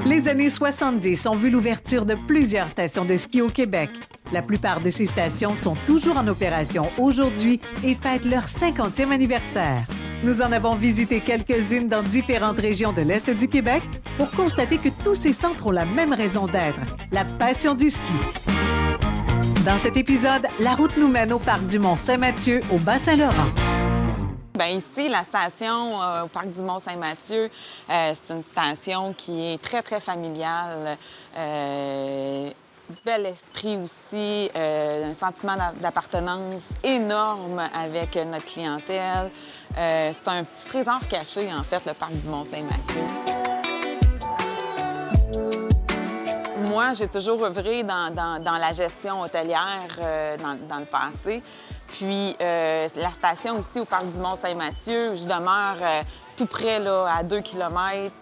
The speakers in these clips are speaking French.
Les années 70 ont vu l'ouverture de plusieurs stations de ski au Québec. La plupart de ces stations sont toujours en opération aujourd'hui et fêtent leur 50e anniversaire. Nous en avons visité quelques-unes dans différentes régions de l'Est du Québec pour constater que tous ces centres ont la même raison d'être, la passion du ski. Dans cet épisode, la route nous mène au parc du Mont-Saint-Mathieu, au Bas-Saint-Laurent. Bien, ici, la station au parc du Mont-Saint-Mathieu, c'est une station qui est très, très familiale. Bel esprit aussi, un sentiment d'appartenance énorme avec notre clientèle. C'est un petit trésor caché, en fait, le parc du Mont-Saint-Mathieu. Moi, j'ai toujours œuvré dans la gestion hôtelière dans le passé. Puis la station ici au parc du Mont-Saint-Mathieu, je demeure tout près, là, à 2 km.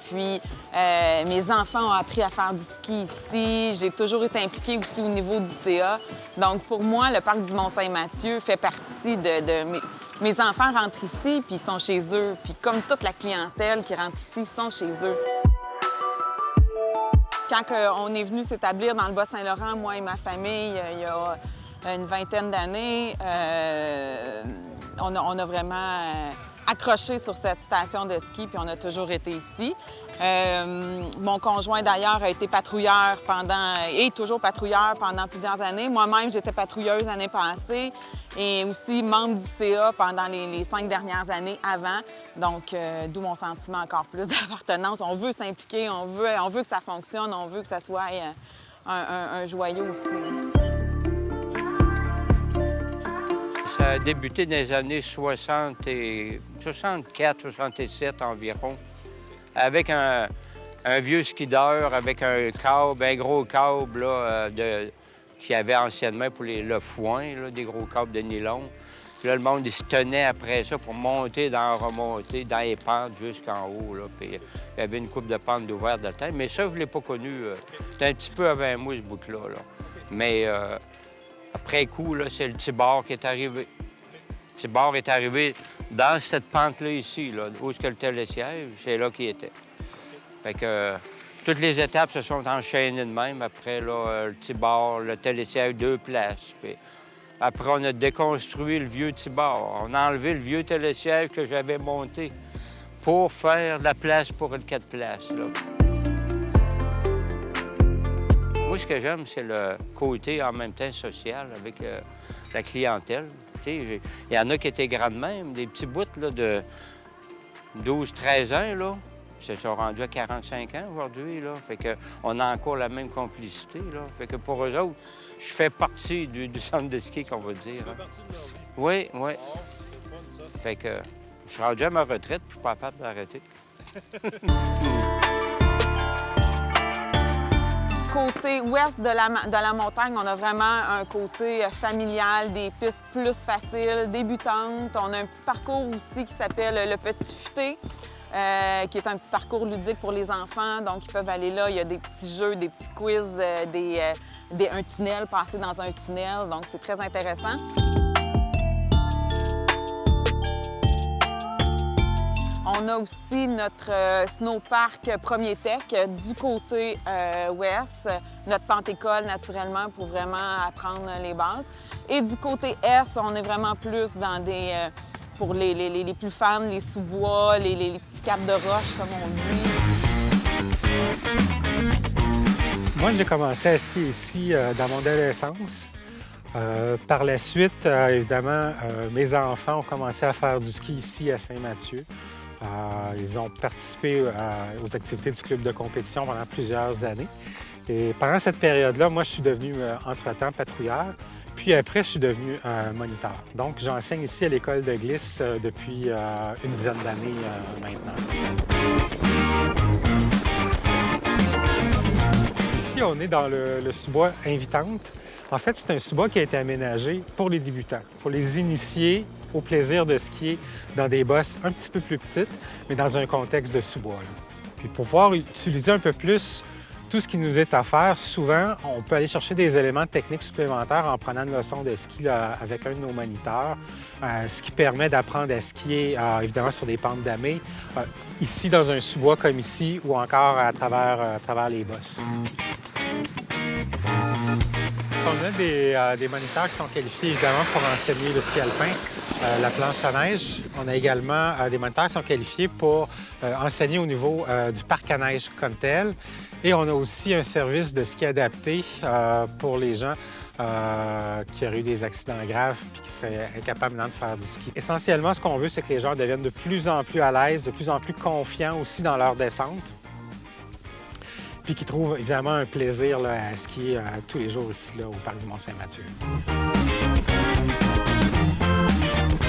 Puis mes enfants ont appris à faire du ski ici. J'ai toujours été impliquée aussi au niveau du CA. Donc pour moi, le parc du Mont-Saint-Mathieu fait partie de mes enfants rentrent ici, puis ils sont chez eux. Puis comme toute la clientèle qui rentre ici, ils sont chez eux. Quand on est venu s'établir dans le Bas-Saint-Laurent, moi et ma famille, il y a une vingtaine d'années, on a vraiment accroché sur cette station de ski, puis on a toujours été ici. Mon conjoint, d'ailleurs, a été patrouilleur et toujours patrouilleur pendant plusieurs années. Moi-même, j'étais patrouilleuse l'année passée et aussi membre du CA pendant les 5 dernières années avant. Donc, d'où mon sentiment encore plus d'appartenance. On veut s'impliquer, on veut que ça fonctionne, on veut que ça soit un joyau aussi. Ça a débuté dans les années 64, 67 environ, avec un vieux skideur, avec un gros câble là, qu'il y avait anciennement pour le foin, là, des gros câbles de nylon. Puis là, le monde il se tenait après ça pour remonter dans les pentes jusqu'en haut. Là. Puis il y avait une coupe de pentes d'ouvert dans le temps. Mais ça, je ne l'ai pas connu. C'était un petit peu avant moi, ce bout-là. Là. Mais après coup, là, c'est le Tibard qui est arrivé. Le Tibard est arrivé dans cette pente-là ici, là, où est-ce que le télésiège, c'est là qu'il était. Fait que toutes les étapes se sont enchaînées de même. Après, là, le Tibard, le télésiège, 2 places. Puis après, on a déconstruit le vieux Tibard. On a enlevé le vieux télésiège que j'avais monté pour faire de la place pour le 4 places, là. Moi, ce que j'aime, c'est le côté en même temps social avec la clientèle. Il y en a qui étaient grands de même, des petits bouts là, de 12-13 ans, là. Ils se sont rendus à 45 ans aujourd'hui, là. Fait qu'on a encore la même complicité, là. Fait que pour eux autres, je fais partie du centre de ski, qu'on va dire. Tu fais partie de leur... Oui, oui. Oh, c'est fun, ça. Fait que je suis rendu à ma retraite, puis je suis pas capable d'arrêter. Côté ouest de la montagne, on a vraiment un côté familial, des pistes plus faciles, débutantes. On a un petit parcours aussi qui s'appelle le Petit Futé, qui est un petit parcours ludique pour les enfants. Donc, ils peuvent aller là. Il y a des petits jeux, des petits quiz, un tunnel, passer dans un tunnel. Donc, c'est très intéressant. On a aussi notre snowpark Premier Tech du côté ouest, notre Pente-École naturellement pour vraiment apprendre les bases. Et du côté est, on est vraiment plus dans pour les plus fans, les sous-bois, les petits caps de roche comme on dit. Moi, j'ai commencé à skier ici dans mon adolescence. Par la suite, évidemment, mes enfants ont commencé à faire du ski ici à Saint-Mathieu. Ils ont participé aux activités du club de compétition pendant plusieurs années. Et pendant cette période-là, moi, je suis devenu, entre-temps, patrouilleur. Puis après, je suis devenu moniteur. Donc, j'enseigne ici à l'école de glisse depuis une dizaine d'années maintenant. Ici, on est dans le sous-bois Invitante. En fait, c'est un sous-bois qui a été aménagé pour les débutants, pour les initier au plaisir de skier dans des bosses un petit peu plus petites, mais dans un contexte de sous-bois. Puis pour pouvoir utiliser un peu plus tout ce qui nous est offert, souvent, on peut aller chercher des éléments techniques supplémentaires en prenant une leçon de ski là, avec un de nos moniteurs, ce qui permet d'apprendre à skier, évidemment, sur des pentes damées, ici dans un sous-bois comme ici, ou encore à travers les bosses. On a des moniteurs qui sont qualifiés, évidemment, pour enseigner le ski alpin, la planche à neige. On a également des moniteurs qui sont qualifiés pour enseigner au niveau du parc à neige comme tel. Et on a aussi un service de ski adapté pour les gens qui auraient eu des accidents graves et qui seraient incapables maintenant de faire du ski. Essentiellement, ce qu'on veut, c'est que les gens deviennent de plus en plus à l'aise, de plus en plus confiants aussi dans leur descente. Puis qui trouvent évidemment un plaisir là, à skier tous les jours ici là, au Parc du Mont-Saint-Mathieu.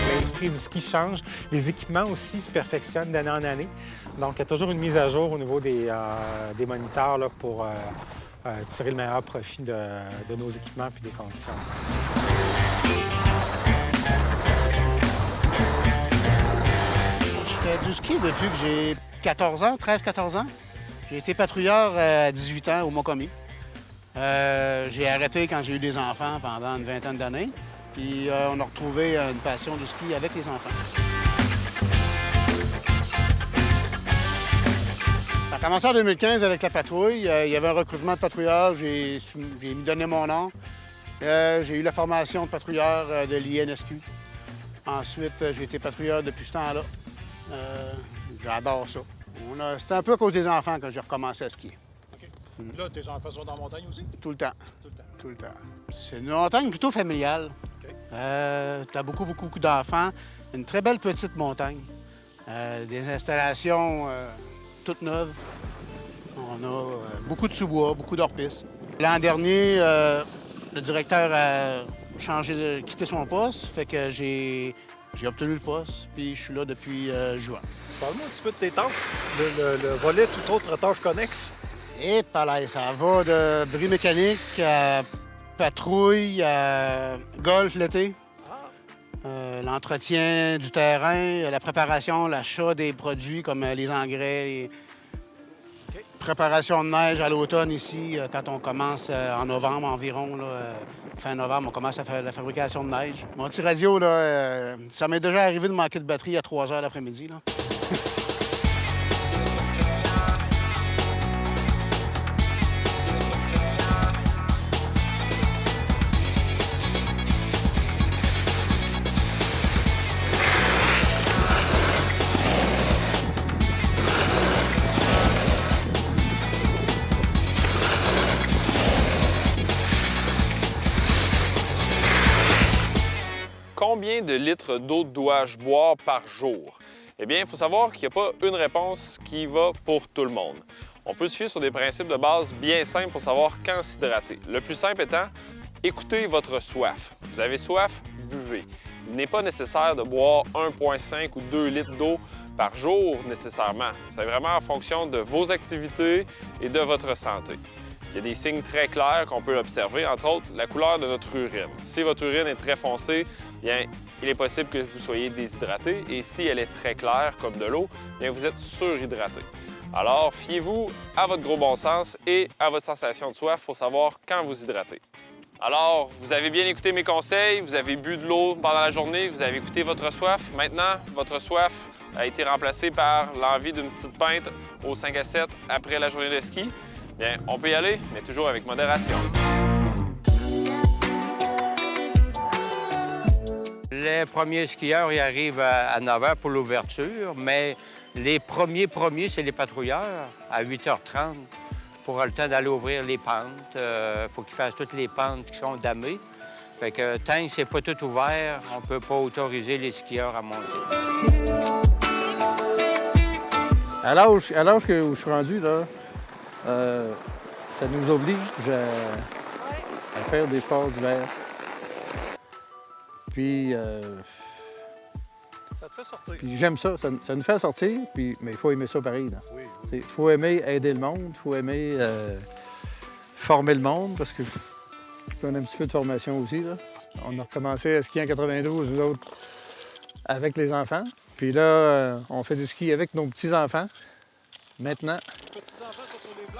L'industrie du ski change. Les équipements aussi se perfectionnent d'année en année. Donc, il y a toujours une mise à jour au niveau des moniteurs là, pour tirer le meilleur profit de nos équipements et des conditions aussi. Je fais du ski depuis que j'ai 14 ans, 13-14 ans. J'ai été patrouilleur à 18 ans au Mont-Commis. J'ai arrêté quand j'ai eu des enfants pendant une vingtaine d'années. Puis on a retrouvé une passion du ski avec les enfants. Ça a commencé en 2015 avec la patrouille. Il y avait un recrutement de patrouilleurs. J'ai donné mon nom. J'ai eu la formation de patrouilleur de l'INSQ. Ensuite, j'ai été patrouilleur depuis ce temps-là. J'adore ça. C'était un peu à cause des enfants que j'ai recommencé à skier. Okay. Là, tes enfants sont dans la montagne aussi? Tout le temps. Tout le temps. Tout le temps. C'est une montagne plutôt familiale. Okay. Tu as beaucoup d'enfants. Une très belle petite montagne. Des installations toutes neuves. On a beaucoup de sous-bois, beaucoup d'hors-pistes. L'an dernier, le directeur a quitté son poste, fait que j'ai obtenu le poste, puis je suis là depuis juin. Parle-moi un petit peu de tes tâches, le volet, toute autre tâche connexe. Et pareil, ça va de bris mécanique à patrouille, à golf l'été, l'entretien du terrain, la préparation, l'achat des produits comme les engrais, préparation de neige à l'automne ici, quand on commence en novembre environ, là, fin novembre, on commence à faire la fabrication de neige. Mon petit radio, là, ça m'est déjà arrivé de manquer de batterie à 3 heures l'après-midi. Combien de litres d'eau dois-je boire par jour? Eh bien, il faut savoir qu'il n'y a pas une réponse qui va pour tout le monde. On peut se fier sur des principes de base bien simples pour savoir quand s'hydrater. Le plus simple étant, écoutez votre soif. Vous avez soif, buvez. Il n'est pas nécessaire de boire 1,5 ou 2 litres d'eau par jour nécessairement. C'est vraiment en fonction de vos activités et de votre santé. Il y a des signes très clairs qu'on peut observer, entre autres la couleur de notre urine. Si votre urine est très foncée, bien, il est possible que vous soyez déshydraté et si elle est très claire comme de l'eau, bien, vous êtes surhydraté. Alors, fiez-vous à votre gros bon sens et à votre sensation de soif pour savoir quand vous hydratez. Alors, vous avez bien écouté mes conseils, vous avez bu de l'eau pendant la journée, vous avez écouté votre soif. Maintenant, votre soif a été remplacée par l'envie d'une petite pinte au 5 à 7 après la journée de ski. Bien, on peut y aller, mais toujours avec modération. Les premiers skieurs y arrivent à 9 h pour l'ouverture, mais les premiers, c'est les patrouilleurs à 8h30 pour avoir le temps d'aller ouvrir les pentes. Il faut qu'ils fassent toutes les pentes qui sont damées. Fait que tant que c'est pas tout ouvert, on peut pas autoriser les skieurs à monter. À l'âge où je suis rendu, là, ça nous oblige à faire des sports d'hiver. Puis, Ça te fait sortir. puis j'aime ça. Ça nous fait sortir, mais il faut aimer ça pareil. Oui. Il faut aimer aider le monde, il faut aimer former le monde, parce que on a un petit peu de formation aussi. Là. On a recommencé à skier en 92, nous autres, avec les enfants. Puis là, on fait du ski avec nos petits-enfants. maintenant.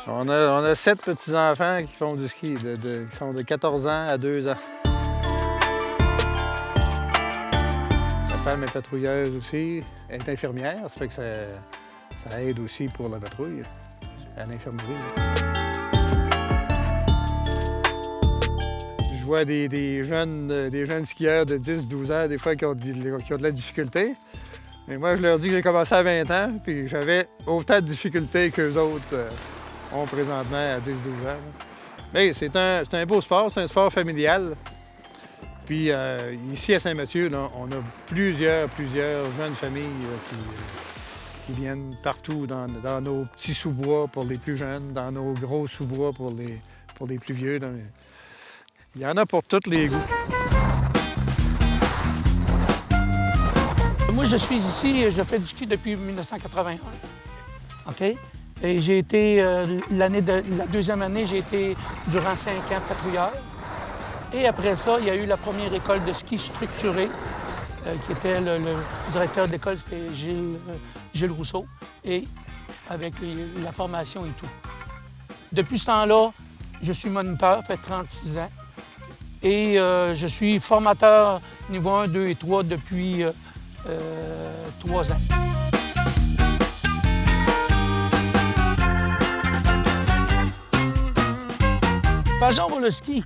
On a 7 petits-enfants qui font du ski, qui sont de 14 ans à 2 ans. Ma femme est patrouilleuse aussi. Elle est infirmière, ça fait que ça aide aussi pour la patrouille, à l'infirmerie. Je vois des jeunes skieurs de 10-12 ans, des fois, qui ont de la difficulté. Mais moi, je leur dis que j'ai commencé à 20 ans, puis j'avais autant de difficultés qu'eux autres ont présentement à 10-12 ans. Mais c'est un beau sport, c'est un sport familial. Puis ici à Saint-Mathieu, là, on a plusieurs jeunes familles qui viennent partout dans nos petits sous-bois pour les plus jeunes, dans nos gros sous-bois pour les plus vieux. Il y en a pour tous les goûts. Moi, je suis ici, je fais du ski depuis 1981. OK? Et j'ai été, la deuxième année, j'ai été durant 5 ans patrouilleur. Et après ça, il y a eu la première école de ski structurée, qui était le directeur d'école, c'était Gilles Rousseau, et avec la formation et tout. Depuis ce temps-là, je suis moniteur, ça fait 36 ans. Et je suis formateur niveau 1, 2 et 3 depuis 3 ans. Passons pour le ski.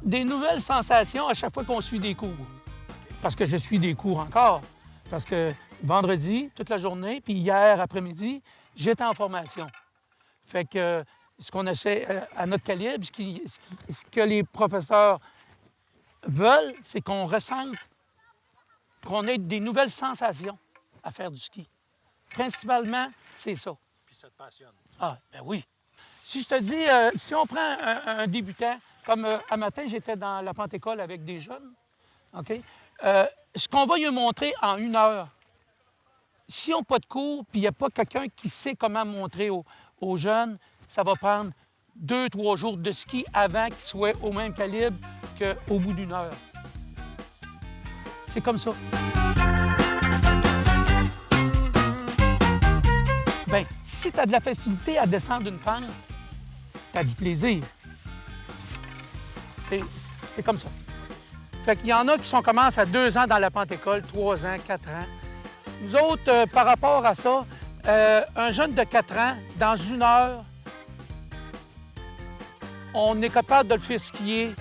Des nouvelles sensations à chaque fois qu'on suit des cours. Parce que je suis des cours encore. Parce que vendredi, toute la journée, puis hier après-midi, j'étais en formation. Fait que ce qu'on essaie à notre calibre, ce que les professeurs veulent, c'est qu'on ressente, qu'on ait des nouvelles sensations à faire du ski. Principalement, c'est ça. Puis ça te passionne. Ah, ben oui. Si je te dis, si on prend un débutant, comme à matin, j'étais dans la Pentecôle avec des jeunes, OK? Ce qu'on va lui montrer en 1 heure, s'ils n'ont pas de cours, puis il n'y a pas quelqu'un qui sait comment montrer aux jeunes, ça va prendre 2-3 jours de ski avant qu'ils soient au même calibre qu'au bout d'1 heure. C'est comme ça. Bien, si tu as de la facilité à descendre une pente, tu as du plaisir. C'est comme ça. Fait qu'il y en a qui commencent à 2 ans dans la Pentecôle, 3 ans, 4 ans. Nous autres, par rapport à ça, un jeune de 4 ans, dans 1 heure, on est capable de le faire skier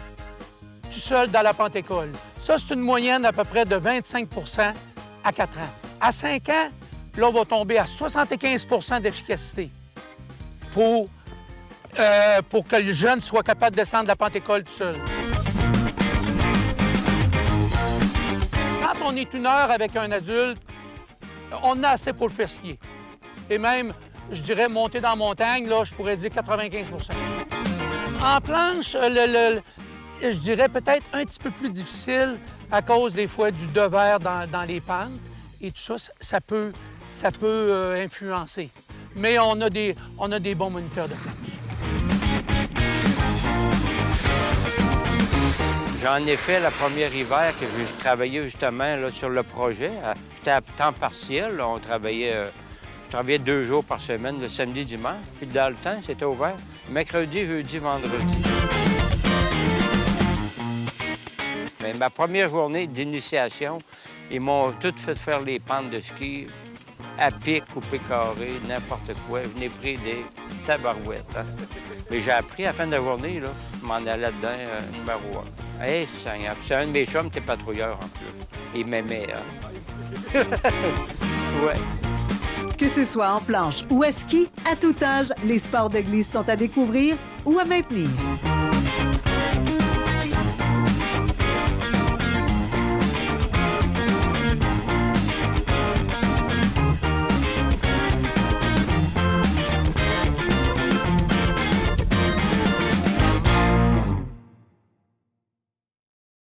tout seul dans la Pentecôle. Ça, c'est une moyenne à peu près de 25 à 4 ans. À 5 ans, là, on va tomber à 75 d'efficacité pour que le jeune soit capable de descendre la Pentecôle tout seul. Quand on est 1 heure avec un adulte, on a assez pour le faire skier. Et même, je dirais, monter dans la montagne, là, je pourrais dire 95 En planche, je dirais peut-être un petit peu plus difficile à cause des fois du devers dans les pentes. Et tout ça, ça peut influencer. Mais on a des bons moniteurs de planche. J'en ai fait le premier hiver que j'ai travaillé justement là, sur le projet. J'étais à temps partiel. Là, je travaillais 2 jours par semaine, le samedi, dimanche. Puis dans le temps, c'était ouvert mercredi, jeudi, vendredi. Mais ma première journée d'initiation, ils m'ont tout fait faire les pentes de ski à pic, coupé carré, n'importe quoi. Je n'ai pris des tabarouettes. Hein? Mais j'ai appris à la fin de la journée, là, je m'en allais dedans, numéro 1. Hey, Seigneur. Puis c'est un de mes chums qui est patrouilleur en plus. Il m'aimait, hein? Ouais. Que ce soit en planche ou à ski, à tout âge, les sports de glisse sont à découvrir ou à maintenir.